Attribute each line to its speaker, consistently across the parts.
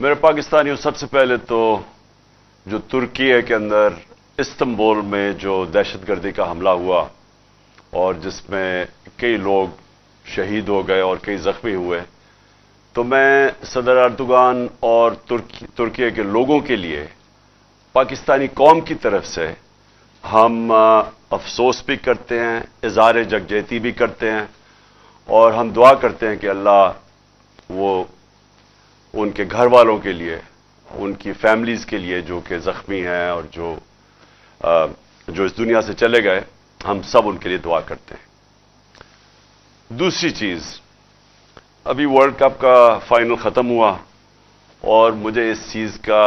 Speaker 1: میرے پاکستانیوں، سب سے پہلے تو جو ترکی کے اندر استنبول میں جو دہشت گردی کا حملہ ہوا اور جس میں کئی لوگ شہید ہو گئے اور کئی زخمی ہوئے، تو میں صدر اردوغان اور ترکی کے لوگوں کے لیے پاکستانی قوم کی طرف سے ہم افسوس بھی کرتے ہیں، اظہار یکجہتی بھی کرتے ہیں، اور ہم دعا کرتے ہیں کہ اللہ وہ ان کے گھر والوں کے لیے، ان کی فیملیز کے لیے جو کہ زخمی ہیں اور جو اس دنیا سے چلے گئے، ہم سب ان کے لیے دعا کرتے ہیں۔ دوسری چیز، ابھی ورلڈ کپ کا فائنل ختم ہوا اور مجھے اس چیز کا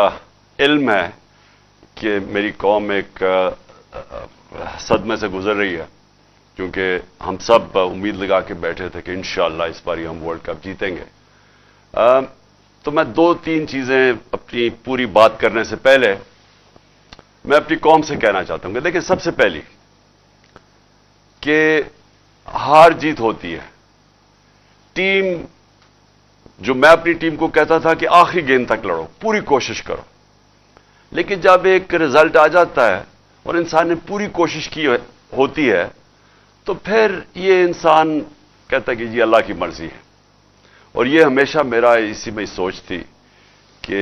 Speaker 1: علم ہے کہ میری قوم ایک صدمے سے گزر رہی ہے، کیونکہ ہم سب امید لگا کے بیٹھے تھے کہ انشاءاللہ اس بار ہم ورلڈ کپ جیتیں گے۔ تو میں دو تین چیزیں اپنی پوری بات کرنے سے پہلے میں اپنی قوم سے کہنا چاہتا ہوں کہ دیکھیں، سب سے پہلی کہ ہار جیت ہوتی ہے۔ ٹیم، جو میں اپنی ٹیم کو کہتا تھا کہ آخری گیند تک لڑو، پوری کوشش کرو، لیکن جب ایک رزلٹ آ جاتا ہے اور انسان نے پوری کوشش کی ہوتی ہے تو پھر یہ انسان کہتا ہے کہ جی اللہ کی مرضی ہے۔ اور یہ ہمیشہ میرا اسی میں سوچ تھی کہ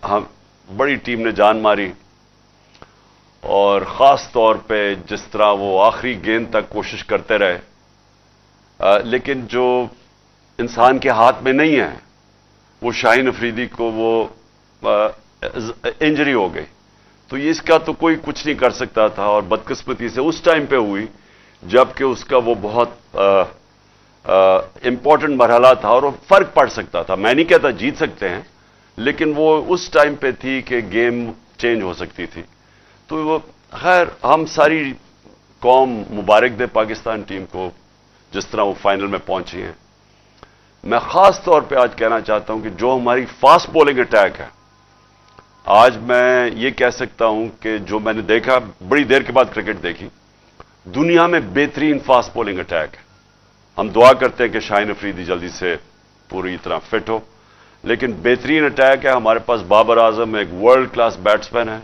Speaker 1: ہم بڑی ٹیم نے جان ماری، اور خاص طور پہ جس طرح وہ آخری گیند تک کوشش کرتے رہے، لیکن جو انسان کے ہاتھ میں نہیں ہے، وہ شاہین افریدی کو وہ انجری ہو گئی، تو اس کا تو کوئی کچھ نہیں کر سکتا تھا، اور بدقسمتی سے اس ٹائم پہ ہوئی جب کہ اس کا وہ بہت امپورٹنٹ مرحلہ تھا اور وہ فرق پڑ سکتا تھا۔ میں نہیں کہتا جیت سکتے ہیں، لیکن وہ اس ٹائم پہ تھی کہ گیم چینج ہو سکتی تھی۔ تو وہ خیر، ہم ساری قوم مبارک دے پاکستان ٹیم کو جس طرح وہ فائنل میں پہنچی ہیں۔ میں خاص طور پہ آج کہنا چاہتا ہوں کہ جو ہماری فاسٹ بولنگ اٹیک ہے، آج میں یہ کہہ سکتا ہوں کہ جو میں نے دیکھا، بڑی دیر کے بعد کرکٹ دیکھی، دنیا میں بہترین فاسٹ بولنگ اٹیک ہے۔ ہم دعا کرتے ہیں کہ شاہین افریدی جلدی سے پوری طرح فٹ ہو، لیکن بہترین اٹیک ہے۔ ہمارے پاس بابر اعظم ایک ورلڈ کلاس بیٹسمین ہے،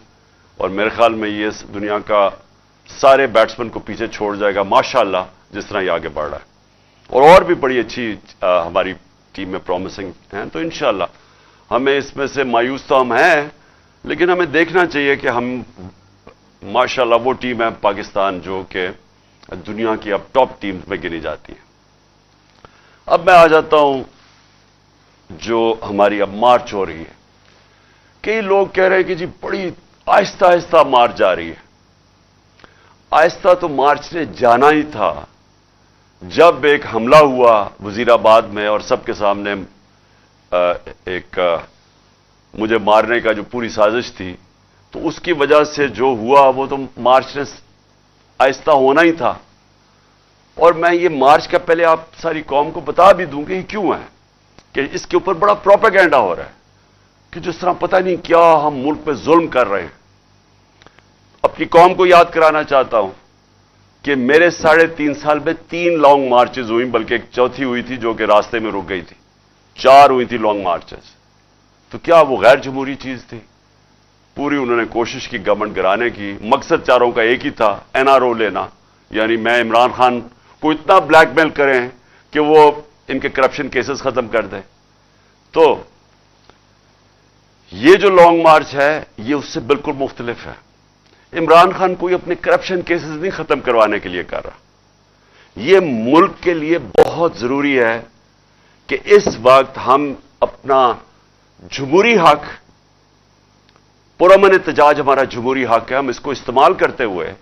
Speaker 1: اور میرے خیال میں یہ اس دنیا کا سارے بیٹسمین کو پیچھے چھوڑ جائے گا ماشاءاللہ، جس طرح یہ آگے بڑھ رہا ہے، اور بھی بڑی اچھی ہماری ٹیم میں پرومسنگ ہیں۔ تو انشاءاللہ ہمیں اس میں سے مایوس تو ہم ہیں، لیکن ہمیں دیکھنا چاہیے کہ ہم ماشاءاللہ وہ ٹیم ہے پاکستان جو کہ دنیا کی اب ٹاپ ٹیم میں گنی جاتی ہے۔ اب میں آ جاتا ہوں جو ہماری اب مارچ ہو رہی ہے۔ کئی لوگ کہہ رہے ہیں کہ جی بڑی آہستہ آہستہ مارچ جا رہی ہے۔ آہستہ تو مارچ نے جانا ہی تھا۔ جب ایک حملہ ہوا وزیر آباد میں اور سب کے سامنے ایک مجھے مارنے کا جو پوری سازش تھی، تو اس کی وجہ سے جو ہوا وہ تو مارچ نے آہستہ ہونا ہی تھا۔ اور میں یہ مارچ کا پہلے آپ ساری قوم کو بتا بھی دوں کہ یہ کیوں ہے، کہ اس کے اوپر بڑا پروپیگنڈا ہو رہا ہے کہ جس طرح پتہ نہیں کیا ہم ملک پہ ظلم کر رہے ہیں۔ اپنی قوم کو یاد کرانا چاہتا ہوں کہ میرے 3.5 سال میں 3 لانگ مارچز ہوئی، بلکہ ایک چوتھی ہوئی تھی جو کہ راستے میں رک گئی تھی۔ 4 ہوئی تھی لانگ مارچز۔ تو کیا وہ غیر جمہوری چیز تھی؟ پوری انہوں نے کوشش کی گورنمنٹ گرانے کی، مقصد چاروں کا ایک ہی تھا، NRO لینا، یعنی میں عمران خان کو اتنا بلیک میل کریں کہ وہ ان کے کرپشن کیسز ختم کر دیں۔ تو یہ جو لانگ مارچ ہے یہ اس سے بالکل مختلف ہے۔ عمران خان کوئی اپنے کرپشن کیسز نہیں ختم کروانے کے لیے کر رہا۔ یہ ملک کے لیے بہت ضروری ہے کہ اس وقت ہم اپنا جمہوری حق، پرامن احتجاج ہمارا جمہوری حق ہے، ہم اس کو استعمال کرتے ہوئے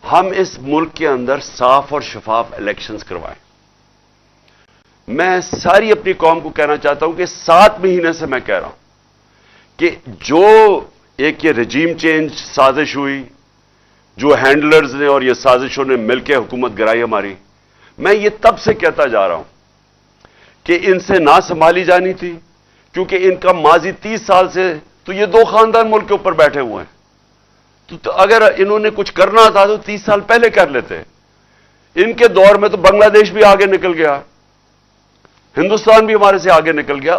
Speaker 1: ہم اس ملک کے اندر صاف اور شفاف الیکشنز کروائیں۔ میں ساری اپنی قوم کو کہنا چاہتا ہوں کہ 7 مہینے سے میں کہہ رہا ہوں کہ جو ایک یہ رجیم چینج سازش ہوئی، جو ہینڈلرز نے اور یہ سازشوں نے مل کے حکومت گرائی ہماری، میں یہ تب سے کہتا جا رہا ہوں کہ ان سے نہ سنبھالی جانی تھی، کیونکہ ان کا ماضی 30 سال سے تو یہ 2 خاندان ملک کے اوپر بیٹھے ہوئے ہیں۔ تو اگر انہوں نے کچھ کرنا تھا تو 30 سال پہلے کر لیتے۔ ان کے دور میں تو بنگلہ دیش بھی آگے نکل گیا، ہندوستان بھی ہمارے سے آگے نکل گیا،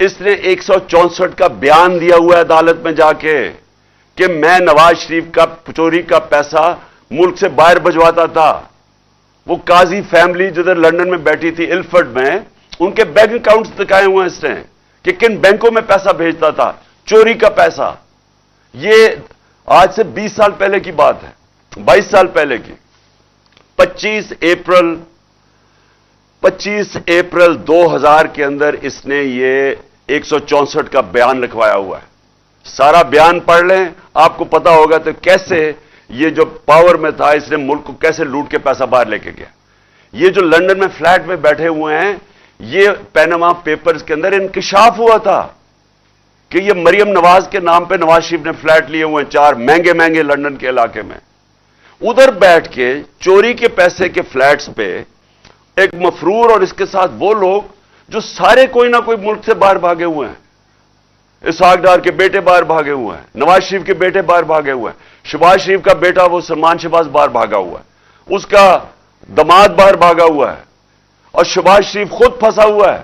Speaker 1: اس نے 164 کا بیان دیا ہوا ہے عدالت میں جا کے کہ میں نواز شریف کا چوری کا پیسہ ملک سے باہر بھجواتا تھا. وہ قاضی فیملی جدھر لندن میں بیٹھی تھی الفرڈ میں، ان کے بینک اکاؤنٹس دکھائے ہوئے ہیں اس نے کہ کن بینکوں میں پیسہ بھیجتا تھا، چوری کا پیسہ. یہ آج سے 20 سال پہلے کی بات ہے، 22 سال پہلے کی. 25 اپریل 2000 کے اندر اس نے یہ 164 کا بیان لکھوایا ہوا ہے. سارا بیان پڑھ لیں، آپ کو پتا ہوگا تو کیسے یہ جو پاور میں تھا اس نے ملک کو کیسے لوٹ کے پیسہ باہر لے کے گیا. یہ جو لندن میں فلیٹ میں بیٹھے ہوئے ہیں، یہ پیناما پیپرز کے اندر انکشاف ہوا تھا کہ یہ مریم نواز کے نام پہ نواز شریف نے فلیٹ لیے ہوئے ہیں 4 مہنگے مہنگے لندن کے علاقے میں. ادھر بیٹھ کے چوری کے پیسے کے فلیٹس پہ ایک مفرور اور اس کے ساتھ وہ لوگ جو سارے کوئی نہ کوئی ملک سے باہر بھاگے ہوئے ہیں. اسحاق ڈار کے بیٹے باہر بھاگے ہوئے ہیں، نواز شریف کے بیٹے باہر بھاگے ہوئے ہیں، شہباز شریف کا بیٹا وہ سلمان شہباز باہر بھاگا ہوا ہے، اس کا داماد باہر بھاگا ہوا ہے، اور شہباز شریف خود پھنسا ہوا ہے.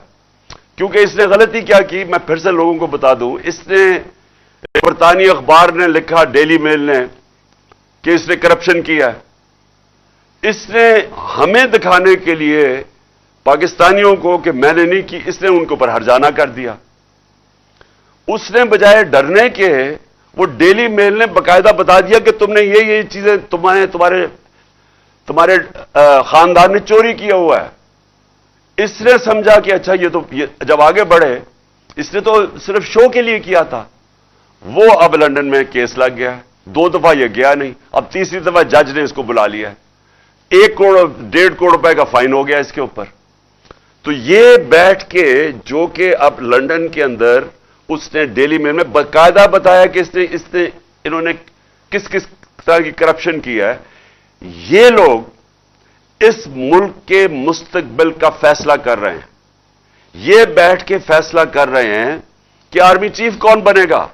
Speaker 1: کیونکہ اس نے غلطی کیا کی، میں پھر سے لوگوں کو بتا دوں. اس نے برطانوی اخبار نے لکھا، ڈیلی میل نے، کہ اس نے کرپشن کیا ہے. اس نے ہمیں دکھانے کے لیے پاکستانیوں کو کہ میں نے نہیں کی، اس نے ان کے اوپر ہرجانہ کر دیا. اس نے بجائے ڈرنے کے، وہ ڈیلی میل نے باقاعدہ بتا دیا کہ تم نے یہ چیزیں تمہارے خاندان نے چوری کیا ہوا ہے. اس نے سمجھا کہ اچھا یہ جب آگے بڑھے، اس نے تو صرف شو کے لیے کیا تھا. وہ اب لندن میں کیس لگ گیا ہے، 2 دفعہ یہ گیا نہیں، اب تیسری دفعہ جج نے اس کو بلا لیا ہے. 1 کروڑ 1.5 کروڑ روپے کا فائن ہو گیا اس کے اوپر. تو یہ بیٹھ کے جو کہ اب لندن کے اندر اس نے ڈیلی میل میں باقاعدہ بتایا کہ انہوں نے کس کس طرح کی کرپشن کی ہے. یہ لوگ اس ملک کے مستقبل کا فیصلہ کر رہے ہیں. یہ بیٹھ کے فیصلہ کر رہے ہیں کہ آرمی چیف کون بنے گا.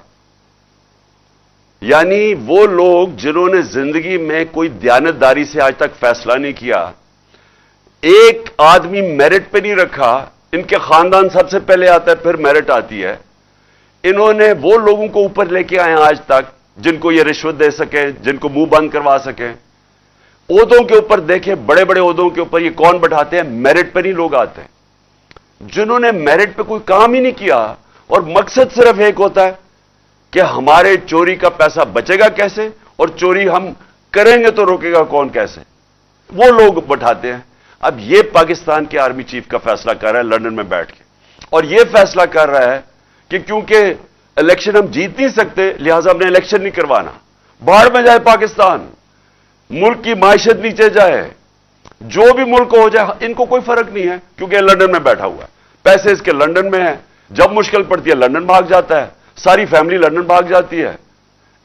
Speaker 1: یعنی وہ لوگ جنہوں نے زندگی میں کوئی دیانتداری سے آج تک فیصلہ نہیں کیا، ایک آدمی میرٹ پہ نہیں رکھا، ان کے خاندان سب سے پہلے آتا ہے پھر میرٹ آتی ہے. انہوں نے وہ لوگوں کو اوپر لے کے آئے آج تک جن کو یہ رشوت دے سکیں، جن کو منہ بند کروا سکیں. عہدوں کے اوپر دیکھیں، بڑے بڑے عہدوں کے اوپر یہ کون بٹھاتے ہیں؟ میرٹ پہ نہیں لوگ آتے ہیں. جنہوں نے میرٹ پہ کوئی کام ہی نہیں کیا اور مقصد صرف ایک ہوتا ہے کہ ہمارے چوری کا پیسہ بچے گا کیسے اور چوری ہم کریں گے تو روکے گا کون کیسے، وہ لوگ بٹھاتے ہیں. اب یہ پاکستان کے آرمی چیف کا فیصلہ کر رہا ہے لندن میں بیٹھ کے، اور یہ فیصلہ کر رہا ہے کہ کیونکہ الیکشن ہم جیت نہیں سکتے لہذا ہم نے الیکشن نہیں کروانا. باہر میں جائے پاکستان، ملک کی معیشت نیچے جائے، جو بھی ملک ہو جائے، ان کو کوئی فرق نہیں ہے کیونکہ لندن میں بیٹھا ہوا ہے، پیسے اس کے لندن میں ہیں. جب مشکل پڑتی ہے لندن بھاگ جاتا ہے، ساری فیملی لندن بھاگ جاتی ہے.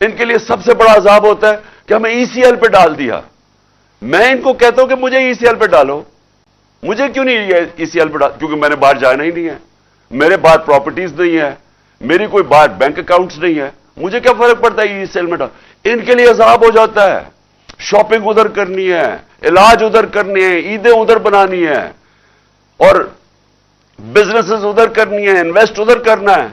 Speaker 1: ان کے لیے سب سے بڑا عذاب ہوتا ہے کہ ہمیں ای سی ایل پہ ڈال دیا. میں ان کو کہتا ہوں کہ مجھے ای سی ایل پہ ڈالو. مجھے کیوں نہیں ای سی ایل پہ ڈال؟ کیونکہ میں نے باہر جانا ہی نہیں ہے، میرے باہر پراپرٹیز نہیں ہے، میری کوئی باہر بینک اکاؤنٹس نہیں ہے، مجھے کیا فرق پڑتا ہے ای سی ایل میں ڈال. ان کے لیے عذاب ہو جاتا ہے. شاپنگ ادھر کرنی ہے، علاج ادھر کرنی ہے، عیدیں ادھر بنانی ہے، اور بزنسز ادھر کرنی ہے، انویسٹ ادھر کرنا ہے،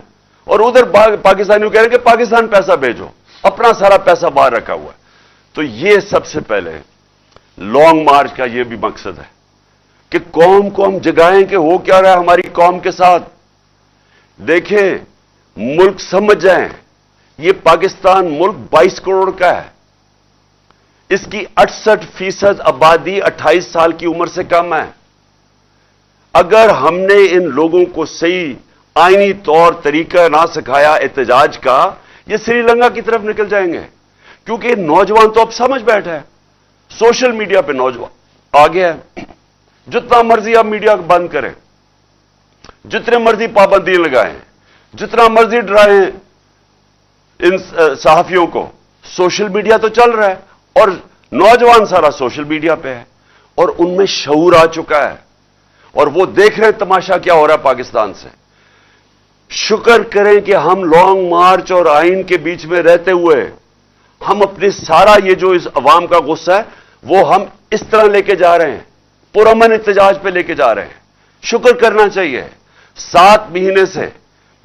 Speaker 1: اور ادھر پاکستانیوں کہہ رہے ہیں کہ پاکستان پیسہ بھیجو، اپنا سارا پیسہ باہر رکھا ہوا ہے. تو یہ سب سے پہلے لانگ مارچ کا یہ بھی مقصد ہے کہ قوم کو ہم جگائیں کہ ہو کیا رہا ہے ہماری قوم کے ساتھ. دیکھیں، ملک سمجھ جائیں، یہ پاکستان ملک 22 کروڑ کا ہے. اس کی 68% آبادی 28 سال کی عمر سے کم ہے. اگر ہم نے ان لوگوں کو صحیح آئینی طور طریقہ نہ سکھایا احتجاج کا، یہ سری لنکا کی طرف نکل جائیں گے. کیونکہ نوجوان تو اب سمجھ بیٹھا ہے، سوشل میڈیا پہ نوجوان آ گیا ہے. جتنا مرضی آپ میڈیا بند کریں، جتنے مرضی پابندی لگائیں، جتنا مرضی ڈرائیں ان صحافیوں کو، سوشل میڈیا تو چل رہا ہے اور نوجوان سارا سوشل میڈیا پہ ہے اور ان میں شعور آ چکا ہے اور وہ دیکھ رہے ہیں تماشا کیا ہو رہا ہے پاکستان سے. شکر کریں کہ ہم لانگ مارچ اور آئین کے بیچ میں رہتے ہوئے ہم اپنے سارا یہ جو اس عوام کا غصہ ہے وہ ہم اس طرح لے کے جا رہے ہیں، پرامن احتجاج پہ لے کے جا رہے ہیں. شکر کرنا چاہیے. 7 مہینے سے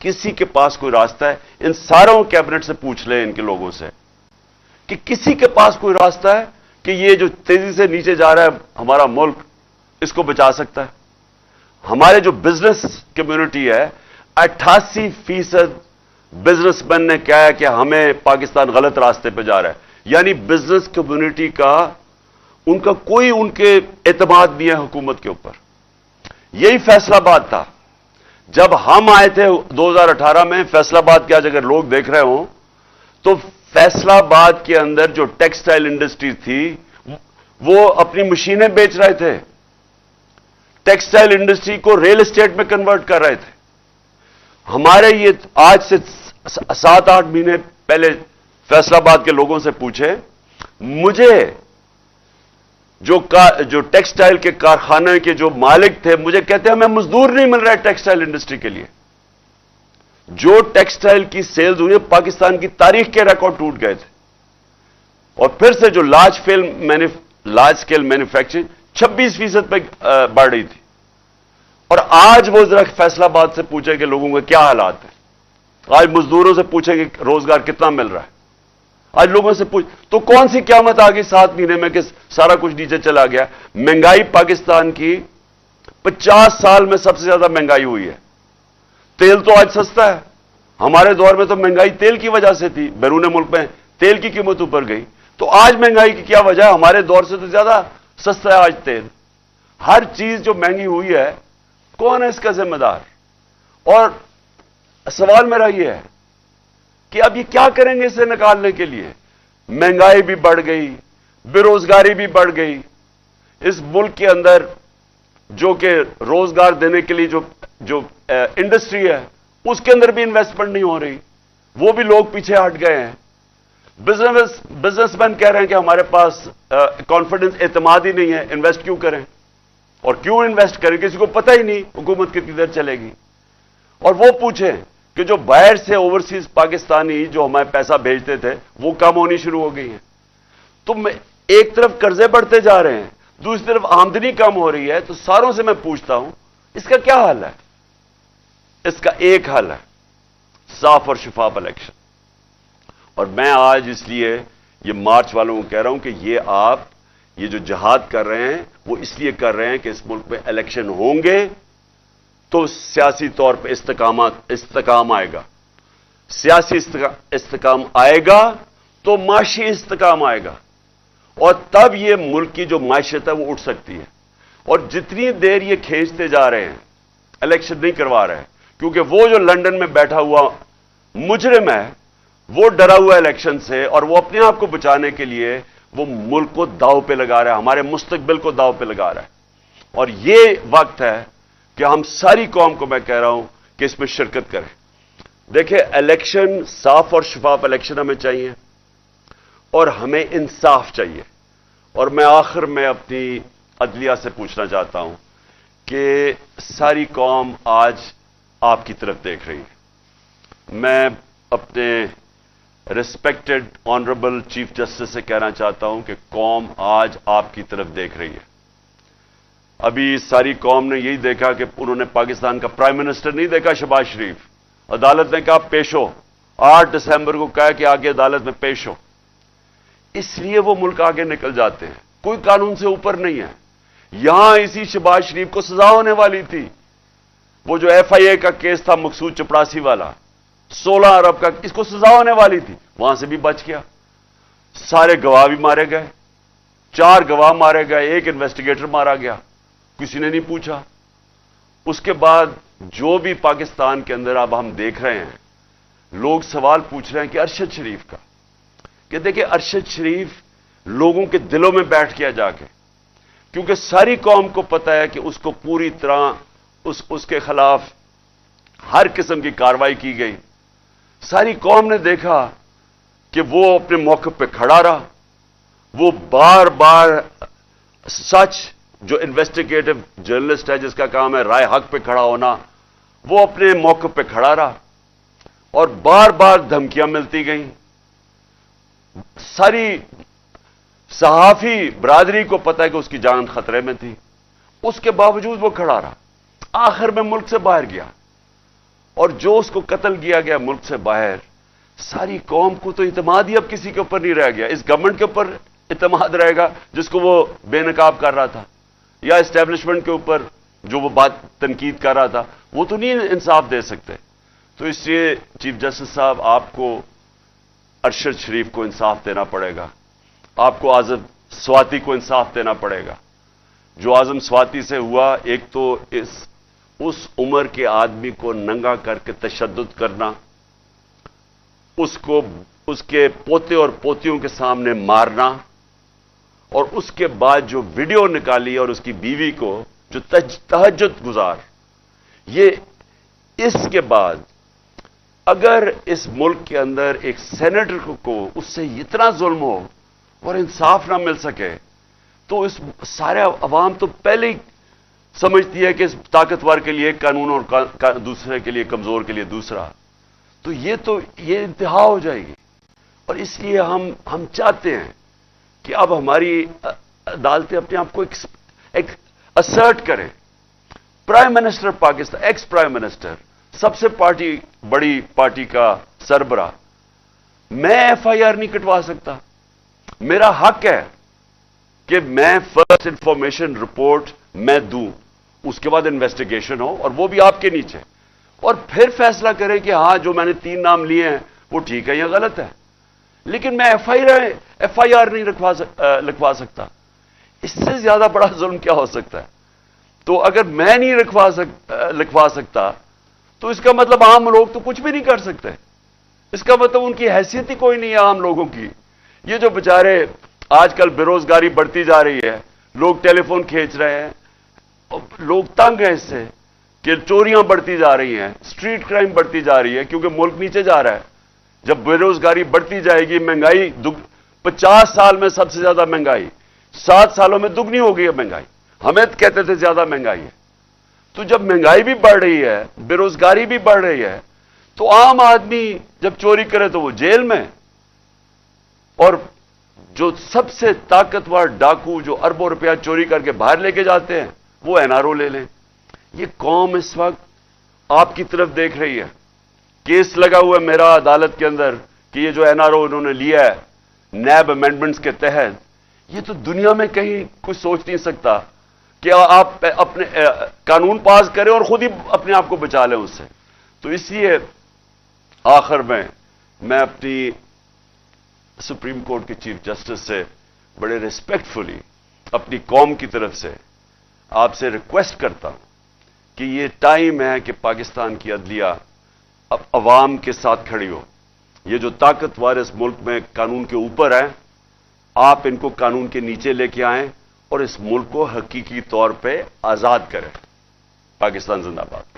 Speaker 1: کسی کے پاس کوئی راستہ ہے؟ ان ساروں کیبنٹ سے پوچھ لیں ان کے لوگوں سے کہ کسی کے پاس کوئی راستہ ہے کہ یہ جو تیزی سے نیچے جا رہا ہے ہمارا ملک، اس کو بچا سکتا ہے؟ ہمارے جو بزنس کمیونٹی ہے، 88% بزنس مین نے کہا ہے کہ ہمیں پاکستان غلط راستے پہ جا رہا ہے. یعنی بزنس کمیونٹی کا ان کا کوئی ان کے اعتماد نہیں ہے حکومت کے اوپر. یہی فیصلہ آباد تھا جب ہم آئے تھے 2018 میں. فیصلہ آباد کے آج اگر لوگ دیکھ رہے ہوں تو فیصلہ آباد کے اندر جو ٹیکسٹائل انڈسٹری تھی وہ اپنی مشینیں بیچ رہے تھے، ٹیکسٹائل انڈسٹری کو ریل اسٹیٹ میں کنورٹ کر رہے تھے. ہمارے یہ آج سے 7-8 مہینے پہلے فیصلہ آباد کے لوگوں سے پوچھے، مجھے جو ٹیکسٹائل کے کارخانے کے جو مالک تھے مجھے کہتے ہیں ہمیں مزدور نہیں مل رہا ہے ٹیکسٹائل انڈسٹری کے لیے. جو ٹیکسٹائل کی سیلز ہوئی پاکستان کی تاریخ کے ریکارڈ ٹوٹ گئے تھے. اور پھر سے جو لارج اسکیل مینوفیکچرنگ 26% پہ بڑھ رہی تھی. اور آج وہ ذرا فیصلہ آباد سے پوچھیں کہ لوگوں کے کیا حالات ہیں. آج مزدوروں سے پوچھیں کہ روزگار کتنا مل رہا ہے. آج لوگوں سے پوچھ تو کون سی قیامت آ گئی 7 مہینے میں کہ سارا کچھ نیچے چلا گیا. مہنگائی پاکستان کی 50 سال میں سب سے زیادہ مہنگائی ہوئی ہے. تیل تو آج سستا ہے. ہمارے دور میں تو مہنگائی تیل کی وجہ سے تھی، بیرون ملک میں تیل کی قیمت اوپر گئی. تو آج مہنگائی کی کیا وجہ ہے؟ ہمارے دور سے تو زیادہ سستا ہے آج تیل. ہر چیز جو مہنگی ہوئی ہے کون ہے اس کا ذمہ دار؟ اور سوال میرا یہ ہے کہ اب یہ کیا کریں گے اسے نکالنے کے لیے؟ مہنگائی بھی بڑھ گئی، بے روزگاری بھی بڑھ گئی. اس ملک کے اندر جو کہ روزگار دینے کے لیے جو انڈسٹری ہے اس کے اندر بھی انویسٹمنٹ نہیں ہو رہی، وہ بھی لوگ پیچھے ہٹ گئے ہیں. بزنس مین کہہ رہے ہیں کہ ہمارے پاس کانفیڈنس، اعتماد ہی نہیں ہے، انویسٹ کیوں کریں؟ اور کیوں انویسٹ کریں؟ کسی کو پتہ ہی نہیں حکومت کتنی دیر چلے گی. اور وہ پوچھیں کہ جو باہر سے اوورسیز پاکستانی جو ہمیں پیسہ بھیجتے تھے وہ کم ہونی شروع ہو گئی ہیں. تو ایک طرف قرضے بڑھتے جا رہے ہیں، دوسری طرف آمدنی کم ہو رہی ہے. تو ساروں سے میں پوچھتا ہوں اس کا کیا حل ہے؟ اس کا ایک حل ہے، صاف اور شفاف الیکشن. اور میں آج اس لیے یہ مارچ والوں کو کہہ رہا ہوں کہ یہ جو جہاد کر رہے ہیں وہ اس لیے کر رہے ہیں کہ اس ملک میں الیکشن ہوں گے تو سیاسی طور پہ استحکام آئے گا. سیاسی استحکام آئے گا تو معاشی استحکام آئے گا. اور تب یہ ملک کی جو معیشت ہے وہ اٹھ سکتی ہے. اور جتنی دیر یہ کھینچتے جا رہے ہیں، الیکشن نہیں کروا رہے ہیں، کیونکہ وہ جو لندن میں بیٹھا ہوا مجرم ہے وہ ڈرا ہوا الیکشن سے، اور وہ اپنے آپ کو بچانے کے لیے وہ ملک کو داؤ پہ لگا رہا ہے، ہمارے مستقبل کو داؤ پہ لگا رہا ہے. اور یہ وقت ہے کہ ہم ساری قوم کو میں کہہ رہا ہوں کہ اس میں شرکت کریں. دیکھیں، الیکشن صاف اور شفاف الیکشن ہمیں چاہیے اور ہمیں انصاف چاہیے. اور میں آخر میں اپنی عدلیہ سے پوچھنا چاہتا ہوں کہ ساری قوم آج آپ کی طرف دیکھ رہی ہے. میں اپنے ریسپیکٹڈ آنریبل چیف جسٹس سے کہنا چاہتا ہوں کہ قوم آج آپ کی طرف دیکھ رہی ہے. ابھی ساری قوم نے یہی دیکھا کہ انہوں نے پاکستان کا پرائم منسٹر نہیں دیکھا شہباز شریف. عدالت نے کہا پیش ہو، 8 دسمبر کو کہا کہ آگے عدالت میں پیش ہو. اس لیے وہ ملک آگے نکل جاتے ہیں. کوئی قانون سے اوپر نہیں ہے. یہاں اسی شہباز شریف کو سزا ہونے والی تھی. وہ جو FIA کا کیس تھا مقصود چپڑاسی والا 16 ارب کا، اس کو سزا ہونے والی تھی، وہاں سے بھی بچ گیا. سارے گواہ بھی مارے گئے، 4 گواہ مارے گئے، 1 انویسٹیگیٹر مارا گیا، کسی نے نہیں پوچھا. اس کے بعد جو بھی پاکستان کے اندر اب ہم دیکھ رہے ہیں، لوگ سوال پوچھ رہے ہیں کہ ارشد شریف کا، کہ دیکھیں ارشد شریف لوگوں کے دلوں میں بیٹھ گیا جا کے، کیونکہ ساری قوم کو پتہ ہے کہ اس کو پوری طرح اس کے خلاف ہر قسم کی کارروائی کی گئی. ساری قوم نے دیکھا کہ وہ اپنے موقف پہ کھڑا رہا. وہ بار بار سچ، جو انویسٹیگیٹو جرنلسٹ ہے جس کا کام ہے رائے حق پہ کھڑا ہونا، وہ اپنے موقف پہ کھڑا رہا. اور بار بار دھمکیاں ملتی گئیں. ساری صحافی برادری کو پتہ ہے کہ اس کی جان خطرے میں تھی، اس کے باوجود وہ کھڑا رہا. آخر میں ملک سے باہر گیا. اور جو اس کو قتل کیا گیا ملک سے باہر، ساری قوم کو تو اعتماد ہی اب کسی کے اوپر نہیں رہ گیا. اس گورنمنٹ کے اوپر اعتماد رہے گا جس کو وہ بے نقاب کر رہا تھا، یا اسٹیبلشمنٹ کے اوپر جو وہ بات تنقید کر رہا تھا، وہ تو نہیں انصاف دے سکتے. تو اس لیے چیف جسٹس صاحب، آپ کو ارشد شریف کو انصاف دینا پڑے گا، آپ کو اعظم سواتی کو انصاف دینا پڑے گا. جو اعظم سواتی سے ہوا، ایک تو اس عمر کے آدمی کو ننگا کر کے تشدد کرنا، اس کو اس کے پوتے اور پوتیوں کے سامنے مارنا، اور اس کے بعد جو ویڈیو نکالی اور اس کی بیوی کو جو تہجد گزار، یہ اس کے بعد اگر اس ملک کے اندر ایک سینیٹر کو اس سے اتنا ظلم ہو اور انصاف نہ مل سکے، تو اس سارے عوام تو پہلے ہی سمجھتی ہے کہ اس طاقتور کے لیے ایک قانون اور دوسرے کے لیے کمزور کے لیے دوسرا. تو یہ انتہا ہو جائے گی. اور اس لیے ہم چاہتے ہیں کہ اب ہماری عدالتیں اپنے آپ کو ایک اسرٹ کریں. Prime minister Pakistan, ex prime minister, سب سے بڑی پارٹی کا سربراہ، میں ایف آئی آر نہیں کٹوا سکتا. میرا حق ہے کہ میں فرسٹ انفارمیشن رپورٹ میں دوں، اس کے بعد انویسٹیگیشن ہو، اور وہ بھی آپ کے نیچے، اور پھر فیصلہ کرے کہ ہاں جو میں نے 3 نام لیے ہیں وہ ٹھیک ہے یا غلط ہے. لیکن میں ایف آئی آر نہیں لکھوا سکتا. اس سے زیادہ بڑا ظلم کیا ہو سکتا ہے؟ تو اگر میں نہیں لکھوا سکتا تو اس کا مطلب عام لوگ تو کچھ بھی نہیں کر سکتے. اس کا مطلب ان کی حیثیت ہی کوئی نہیں ہے عام لوگوں کی. یہ جو بیچارے آج کل بے روزگاری بڑھتی جا رہی ہے، لوگ ٹیلی فون کھینچ رہے ہیں، لوگ تنگ ہیں اس سے کہ چوریاں بڑھتی جا رہی ہیں، اسٹریٹ کرائم بڑھتی جا رہی ہے، کیونکہ ملک نیچے جا رہا ہے. جب بے روزگاری بڑھتی جائے گی، مہنگائی 50 سال میں سب سے زیادہ مہنگائی، 7 سالوں میں دگنی ہو گئی ہے مہنگائی. ہمیں کہتے تھے زیادہ مہنگائی ہے. تو جب مہنگائی بھی بڑھ رہی ہے، بے روزگاری بھی بڑھ رہی ہے، تو عام آدمی جب چوری کرے تو وہ جیل میں، اور جو سب سے طاقتور ڈاکو جو اربوں روپیہ چوری کر کے باہر لے کے جاتے ہیں، وہ این آر او لے لیں. یہ قوم اس وقت آپ کی طرف دیکھ رہی ہے. کیس لگا ہوا ہے میرا عدالت کے اندر کہ یہ جو این آر او انہوں نے لیا ہے نیب امینڈمنٹس کے تحت، یہ تو دنیا میں کہیں کچھ سوچ نہیں سکتا کہ آپ اپنے قانون پاس کریں اور خود ہی اپنے آپ کو بچا لیں اس سے. تو اس لیے آخر میں اپنی سپریم کورٹ کے چیف جسٹس سے بڑے ریسپیکٹفلی اپنی قوم کی طرف سے آپ سے ریکویسٹ کرتا ہوں کہ یہ ٹائم ہے کہ پاکستان کی عدلیہ اب عوام کے ساتھ کھڑی ہو. یہ جو طاقتور اس ملک میں قانون کے اوپر ہیں، آپ ان کو قانون کے نیچے لے کے آئیں اور اس ملک کو حقیقی طور پہ آزاد کریں. پاکستان زندہ باد.